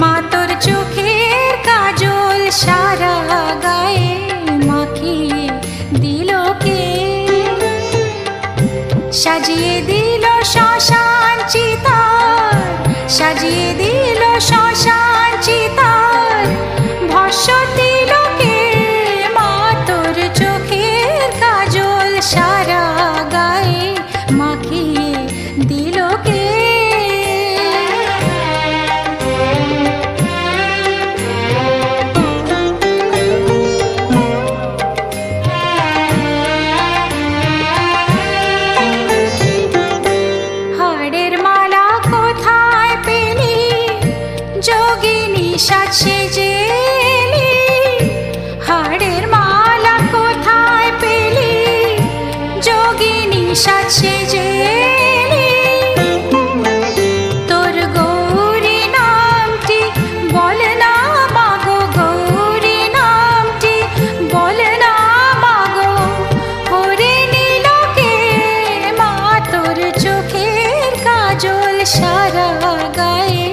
মা তোর চোখের কাজল সারা গায়ে মাখিয়ে দিল কে? সাজিয়ে দিল শ্মশান চিতার, সাজিয়ে দিল শ্মশান চিতার, ভস্য দিল কে? মা তোর চোখের কাজল সারা গায়ে মাখিয়ে দিল কে? যোগিনী সাজ সেজে এলি, হাড়ের মালা কোথায় পেলি? যোগিনী সাজ সেজে এলি। তোর গৌরী নামটি বল না মাগো, গৌরী নামটি বল না মাগো, হরে নিল কে? মা তোর চোখের কাজল সারা গায়ে